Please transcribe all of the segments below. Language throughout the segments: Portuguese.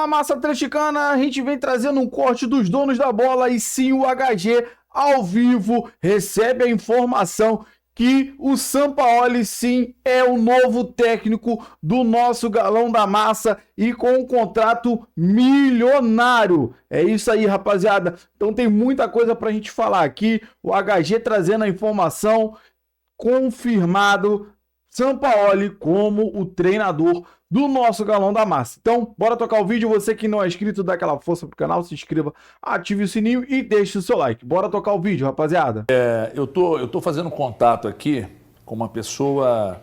Fala, massa atleticana, a gente vem trazendo um corte dos donos da bola e sim o HG ao vivo recebe a informação que o Sampaoli sim é o novo técnico do nosso Galão da Massa e com um contrato milionário. É isso aí, rapaziada. Então tem muita coisa pra gente falar aqui. O HG trazendo a informação, confirmado Sampaoli como o treinador do nosso Galão da Massa. Então, bora tocar o vídeo. Você que não é inscrito, dá aquela força pro canal, se inscreva, ative o sininho e deixe o seu like. Bora tocar o vídeo, rapaziada. Eu tô fazendo contato aqui com uma pessoa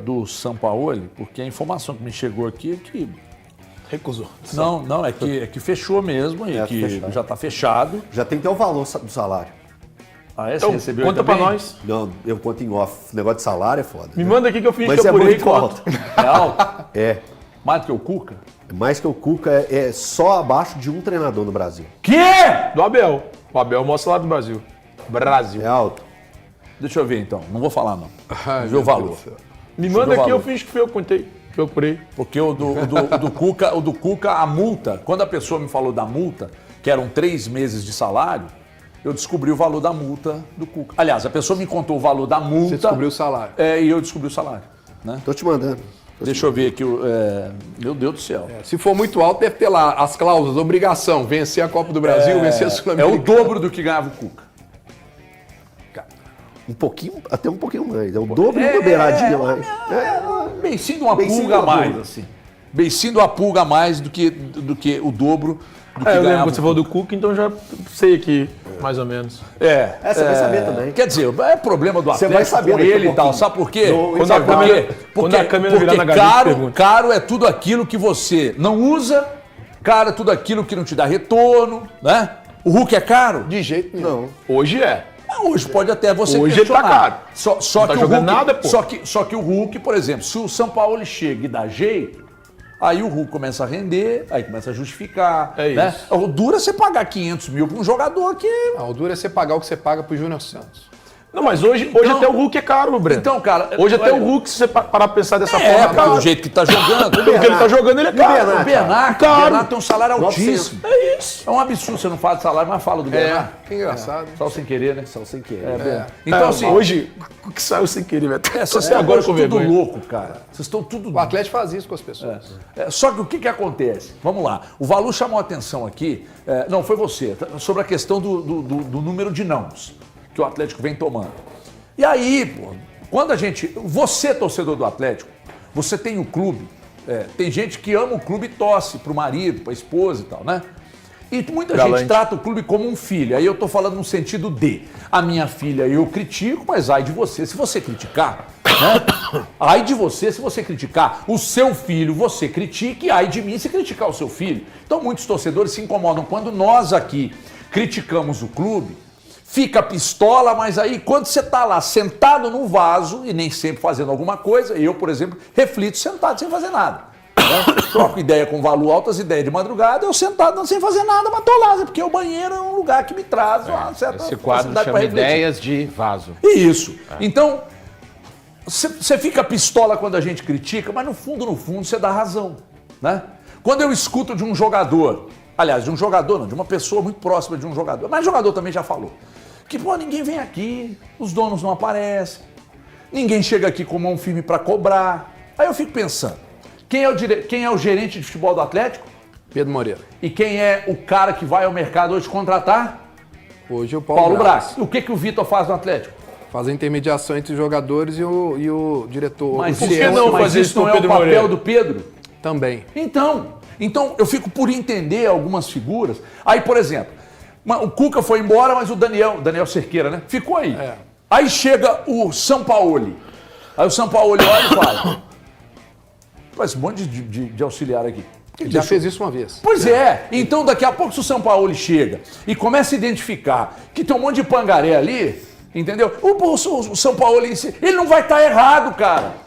do Sampaoli, porque a informação que me chegou aqui é que recusou. Não, é que fechou mesmo e que fechado. Já está fechado. Já tem até o valor do salário. Ah, é? Então, você recebeu conta pra nós. Não, eu conto em off. O negócio de salário é foda. Me manda aqui que eu fingi Mas que eu é apurei muito alto. É alto? É. Mais do que o Cuca? Mais que o Cuca é só abaixo de um treinador no Brasil. Que? Do Abel. O Abel mostra lá do Brasil. Brasil. É alto. Deixa eu ver então. Não vou falar não. Ai, Vê o valor. Me Deixa eu manda ver o aqui, eu valor. fingi que foi eu que contei. Que eu apurei. Porque o do Cuca, a multa, quando a pessoa me falou da multa, que eram 3 meses de salário, eu descobri o valor da multa do Cuca. Aliás, a pessoa me contou o valor da multa. Você descobriu o salário. E eu descobri o salário. Né? Tô te mandando. Deixa eu ver aqui. Meu Deus do céu. Se for muito alto, deve ter lá as cláusulas, obrigação, vencer a Copa do Brasil, vencer a É Sul-Americana. o dobro do que ganhava o Cuca. Um pouquinho, até um pouquinho mais. É o dobro de uma beiradinha mais. Beicinho de uma Beicinho pulga a de uma mais, pulga. assim. Beicinho de uma pulga a mais do que o dobro do que Eu lembro ganhava quando você falou do Cuca, então já sei aqui, mais ou menos. Você vai saber também. Quer dizer, é problema do Você Atlético vai saber com daqui a ele e tal. pouquinho. Sabe por quê? Quando Sabe a por câmera- quê? quando a câmera virar na porque Gabi, pergunta. caro é tudo aquilo que você não usa, caro é tudo aquilo que não te dá retorno, né? O Hulk é caro? De jeito nenhum. Não. Hoje é. Hoje pode até você Hoje ele tá questionar. caro. Só Não tá que o jogando Hulk, nada, pô. Só que o Hulk, por exemplo, se o São Paulo chega e dá jeito, aí o Hulk começa a render, aí começa a justificar. É né? isso. O duro é você pagar 500 mil para um jogador que... O duro é você pagar o que você paga pro Júnior Santos. Não, mas hoje até o Hulk é caro, Breno. Então, cara... Hoje até olha, o Hulk, se você parar pra pensar dessa forma, porque do jeito que tá jogando... O que ele tá jogando, ele é caro. O Bernard tem um salário 900. altíssimo. É isso. É um absurdo, você não fala de salário, mas fala do Bernard. Que engraçado. Só sem querer, né? Só sem querer. Então, assim... Hoje, o que saiu sem querer, velho. Vocês Até agora com tudo vergonha. louco, cara. Vocês estão tudo... O Atlético faz isso com as pessoas. Só que o que acontece? Vamos lá. O Valu chamou a atenção aqui, não, foi você, sobre a questão do número de nãos que o Atlético vem tomando. E aí, pô, quando você, torcedor do Atlético, você tem o clube, tem gente que ama o clube e torce pro marido, pra esposa e tal, né? E muita gente trata o clube como um filho. Aí eu tô falando no sentido de, a minha filha eu critico, mas ai de você se você criticar, né? Ai de você se você criticar. O seu filho você critique, ai de mim se criticar o seu filho. Então muitos torcedores se incomodam quando nós aqui criticamos o clube, fica pistola, mas aí quando você tá lá sentado no vaso e nem sempre fazendo alguma coisa, eu, por exemplo, reflito sentado sem fazer nada. Né? Troco ideia com Valu, altas ideias de madrugada, eu sentado sem fazer nada, mas tô lá, porque o banheiro é um lugar que me traz uma certa Esse quadro facilidade pra chama refletir. Ideias de Vaso. Isso. Então, você fica pistola quando a gente critica, mas no fundo, você dá razão, né? Quando eu escuto de um jogador, aliás, de um jogador não, de uma pessoa muito próxima de um jogador, mas o jogador também já falou, que, pô, ninguém vem aqui, os donos não aparecem, ninguém chega aqui com mão firme para cobrar. Aí eu fico pensando, quem é o gerente de futebol do Atlético? Pedro Moreira. E quem é o cara que vai ao mercado hoje contratar? Hoje é o Paulo Braz. E o que o Vitor faz no Atlético? Faz a intermediação entre os jogadores e o diretor. Mas o por que CEO não faz fazer isso não é o Pedro papel Moreira. do Pedro? Também. Então eu fico por entender algumas figuras. Aí, por exemplo, o Cuca foi embora, mas o Daniel Cerqueira, né? Ficou aí. Aí chega o Sampaoli. Aí o Sampaoli olha e fala, faz um monte de auxiliar aqui. Ele já fez isso uma vez. Pois é. Então daqui a pouco se o Sampaoli chega e começa a identificar que tem um monte de pangaré ali, entendeu? O Sampaoli, ele não vai estar errado, cara.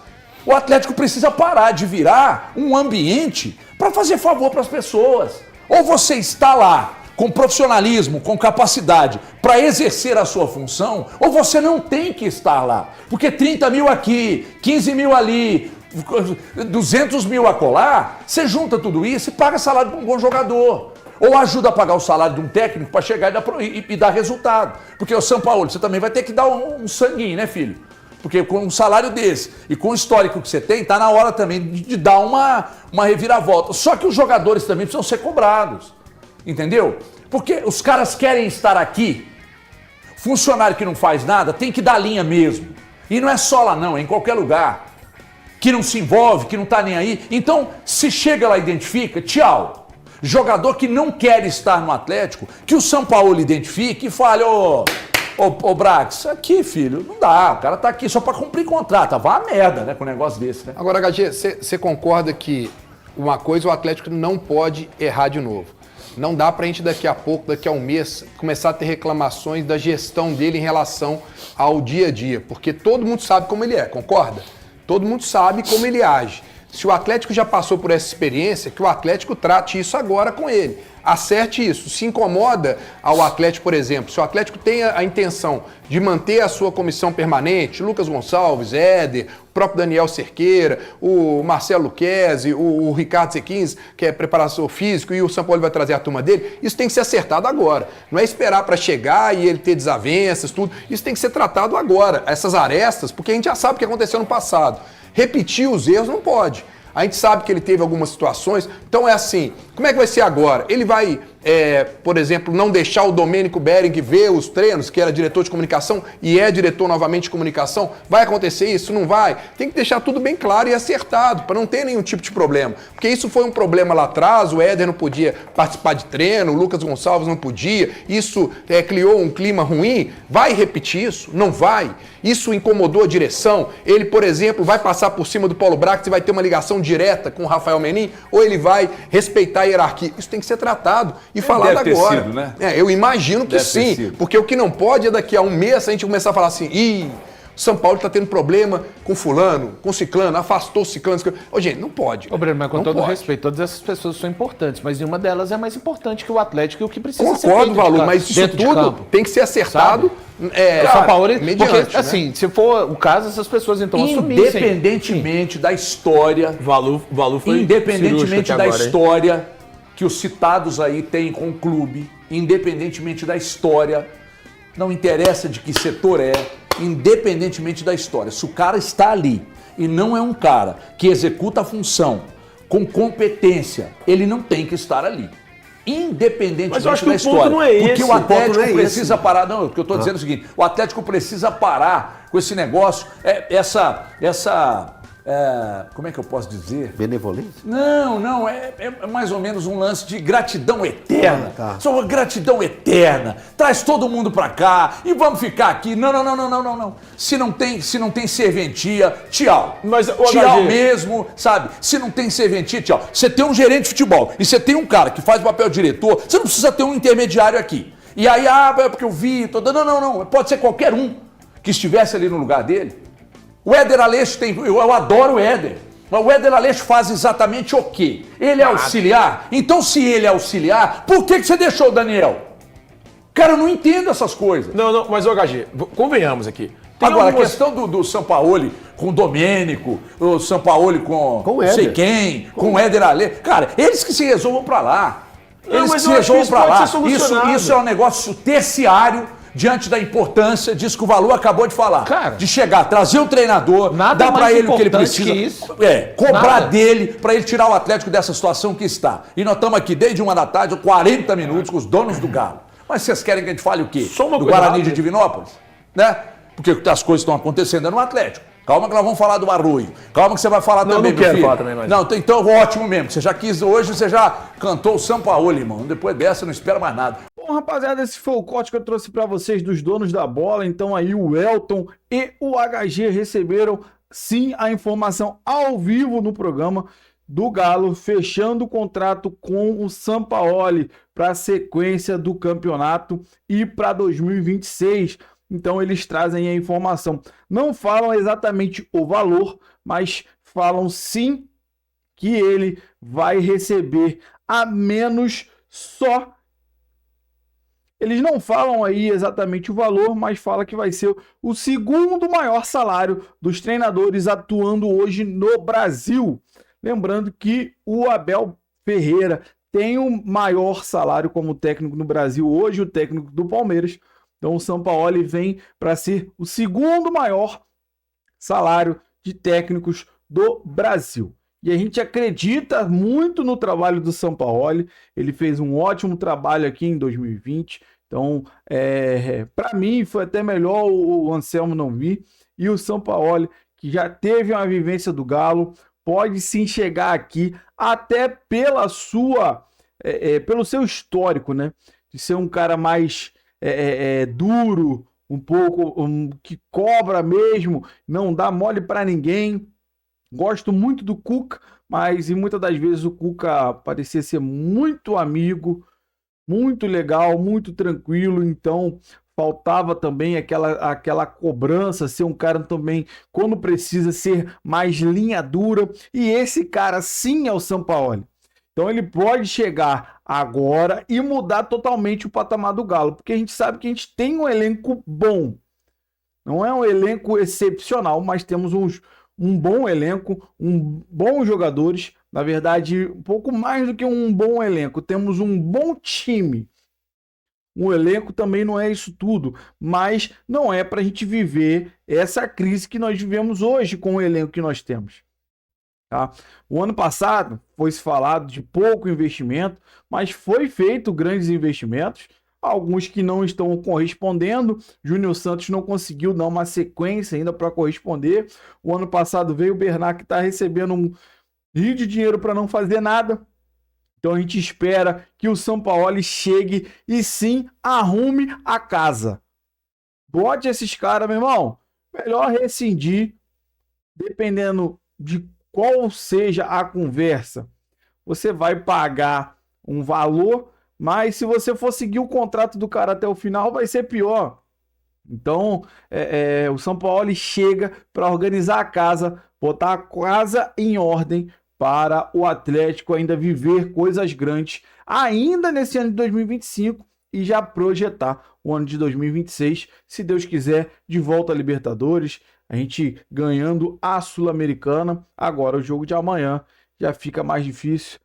O Atlético precisa parar de virar um ambiente para fazer favor para as pessoas. Ou você está lá com profissionalismo, com capacidade para exercer a sua função, ou você não tem que estar lá. Porque 30 mil aqui, 15 mil ali, 200 mil a colar, você junta tudo isso e paga salário para um bom jogador. Ou ajuda a pagar o salário de um técnico para chegar e dar resultado. Porque o São Paulo, você também vai ter que dar um sanguinho, né, filho? Porque com um salário desse e com o histórico que você tem, tá na hora também de dar uma reviravolta. Só que os jogadores também precisam ser cobrados. Entendeu? Porque os caras querem estar aqui. Funcionário que não faz nada tem que dar linha mesmo. E não é só lá não, é em qualquer lugar. Que não se envolve, que não tá nem aí. Então, se chega lá e identifica, tchau. Jogador que não quer estar no Atlético, que o São Paulo identifique e fale, ô Brax, aqui, filho, não dá. O cara tá aqui só pra cumprir contrato. Vá a merda, né, com um negócio desse, né? Agora, HG, você concorda que uma coisa o Atlético não pode errar de novo? Não dá pra gente daqui a pouco, daqui a um mês, começar a ter reclamações da gestão dele em relação ao dia a dia. Porque todo mundo sabe como ele é, concorda? Todo mundo sabe como ele age. Se o Atlético já passou por essa experiência, que o Atlético trate isso agora com ele. Acerte isso. Se incomoda ao Atlético, por exemplo, se o Atlético tem a intenção de manter a sua comissão permanente, Lucas Gonçalves, Éder, o próprio Daniel Cerqueira, o Marcelo Luquezzi, o Ricardo Sequins, que é preparador físico, e o São Paulo vai trazer a turma dele, isso tem que ser acertado agora. Não é esperar para chegar e ele ter desavenças, tudo. Isso tem que ser tratado agora, essas arestas, porque a gente já sabe o que aconteceu no passado. Repetir os erros não pode. A gente sabe que ele teve algumas situações. Então é assim, como é que vai ser agora? Ele vai, por exemplo, não deixar o Domênico Behring ver os treinos, que era diretor de comunicação e é diretor novamente de comunicação? Vai acontecer isso? Não vai? Tem que deixar tudo bem claro e acertado, para não ter nenhum tipo de problema. Porque isso foi um problema lá atrás, o Éder não podia participar de treino, o Lucas Gonçalves não podia, isso criou um clima ruim. Vai repetir isso? Não vai. Isso incomodou a direção? Ele, por exemplo, vai passar por cima do Paulo Brax e vai ter uma ligação direta com o Rafael Menin? Ou ele vai respeitar a hierarquia? Isso tem que ser tratado e falado agora. Sido, né? Eu imagino que sim, porque o que não pode é daqui a um mês a gente começar a falar assim, São Paulo está tendo problema com fulano, com ciclano, afastou ciclano. Ô, gente, não pode. Ô, Breno, mas com todo respeito, todas essas pessoas são importantes, mas nenhuma delas é mais importante que o Atlético e o que precisa ser feito. Concordo, Valor, mas isso tudo tem que ser acertado. São Paulo, mediante, porque, assim, se for o caso, essas pessoas então assumissem. Independentemente da história, Valor foi independentemente da agora, história que os citados aí têm com o clube, independentemente da história, não interessa de que setor independentemente da história, se o cara está ali e não é um cara que executa a função com competência, ele não tem que estar ali. Independentemente mas eu acho que da o história. ponto não é esse. Porque o Atlético não é precisa esse. parar. Não, o que eu estou dizendo é o seguinte: o Atlético precisa parar com esse negócio, como é que eu posso dizer? Benevolência? Não, é mais ou menos um lance de gratidão eterna. Tá. Só uma gratidão eterna. Traz todo mundo pra cá e vamos ficar aqui. Não. Se não tem serventia, tchau. Mas, tchau HG, mesmo, sabe? Se não tem serventia, tchau. Você tem um gerente de futebol e você tem um cara que faz o papel de diretor, você não precisa ter um intermediário aqui. E aí, é porque eu vi, não. Pode ser qualquer um que estivesse ali no lugar dele. O Éder Aleixo eu adoro o Éder, mas o Éder Aleixo faz exatamente o quê? Ele é auxiliar? Então se ele é auxiliar, por que você deixou o Daniel? Cara, eu não entendo essas coisas. Não, mas o HG, convenhamos aqui. Tem Agora, algumas... a questão do Sampaoli com o Domênico, o Sampaoli com o não Éder. sei quem, com o Éder Aleixo. Cara, eles que se resolvam pra lá. Eles que mas se eu acho que resolvam isso pra pode lá. ser solucionado. Isso é um negócio terciário diante da importância disso que o Valor acabou de falar. Cara, de chegar, trazer o treinador, nada dar pra mais ele o que ele importante precisa. que isso. Cobrar Nada. dele pra ele tirar o Atlético dessa situação que está. E nós estamos aqui desde 1 da tarde, 40 minutos com os donos do Galo. Mas vocês querem que a gente fale o quê? Só uma do coisa Guarani de rápida. Divinópolis? Né? Porque as coisas estão acontecendo no Atlético. Calma que nós vamos falar do Arroio. Calma que você vai falar também, não meu quero filho. falar também, mas... Não, então ótimo mesmo. Você já quis hoje, você já cantou o Sampaoli, irmão. Depois dessa, não espera mais nada. Bom, rapaziada, esse foi o corte que eu trouxe pra vocês dos donos da bola. Então aí o Elton e o HG receberam sim a informação ao vivo no programa do Galo, fechando o contrato com o Sampaoli para a sequência do campeonato e para 2026. Então eles trazem a informação. Não falam exatamente o valor, mas falam sim que ele vai receber a menos só Eles não falam aí exatamente o valor, mas fala que vai ser o segundo maior salário dos treinadores atuando hoje no Brasil. Lembrando que o Abel Ferreira tem o maior salário como técnico no Brasil hoje, o técnico do Palmeiras. Então o Sampaoli vem para ser o segundo maior salário de técnicos do Brasil. E a gente acredita muito no trabalho do Sampaoli. Ele fez um ótimo trabalho aqui em 2020. Então, para mim, foi até melhor o Anselmo não vir. E o Sampaoli, que já teve uma vivência do Galo, pode sim chegar aqui até pela pelo seu histórico, né? De ser um cara mais duro, um pouco que cobra mesmo, não dá mole para ninguém. Gosto muito do Cuca, mas muitas das vezes o Cuca parecia ser muito amigo, muito legal, muito tranquilo, então faltava também aquela cobrança, ser um cara também, quando precisa, ser mais linha dura, e esse cara sim é o Sampaoli. Então ele pode chegar agora e mudar totalmente o patamar do Galo, porque a gente sabe que a gente tem um elenco bom, não é um elenco excepcional, mas temos um bom elenco, bons jogadores, na verdade, um pouco mais do que um bom elenco, temos um bom time. O elenco também não é isso tudo, mas não é para a gente viver essa crise que nós vivemos hoje com o elenco que nós temos. Tá? O ano passado foi-se falado de pouco investimento, mas foi feito grandes investimentos, alguns que não estão correspondendo. Júnior Santos não conseguiu dar uma sequência ainda para corresponder. O ano passado veio o Bernard, que está recebendo um rio de dinheiro para não fazer nada. Então a gente espera que o Sampaoli chegue e sim arrume a casa. Bote esses caras, meu irmão. Melhor rescindir, dependendo de qual seja a conversa. Você vai pagar um valor, mas se você for seguir o contrato do cara até o final, vai ser pior. Então, o Sampaoli chega para organizar a casa, botar a casa em ordem para o Atlético ainda viver coisas grandes, ainda nesse ano de 2025, e já projetar o ano de 2026, se Deus quiser, de volta à Libertadores, a gente ganhando a Sul-Americana. Agora o jogo de amanhã já fica mais difícil,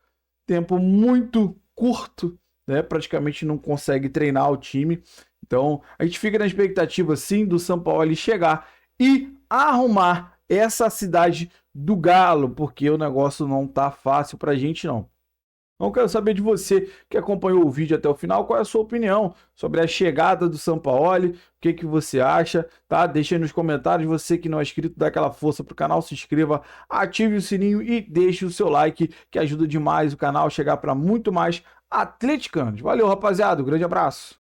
tempo muito curto, né? Praticamente não consegue treinar o time. Então a gente fica na expectativa sim do Sampaoli chegar e arrumar essa cidade do Galo, porque o negócio não tá fácil pra gente não. Então quero saber de você que acompanhou o vídeo até o final, qual é a sua opinião sobre a chegada do Sampaoli, o que você acha, tá? Deixa aí nos comentários, você que não é inscrito, dá aquela força pro canal, se inscreva, ative o sininho e deixe o seu like, que ajuda demais o canal a chegar para muito mais atleticanos. Valeu, rapaziada, um grande abraço.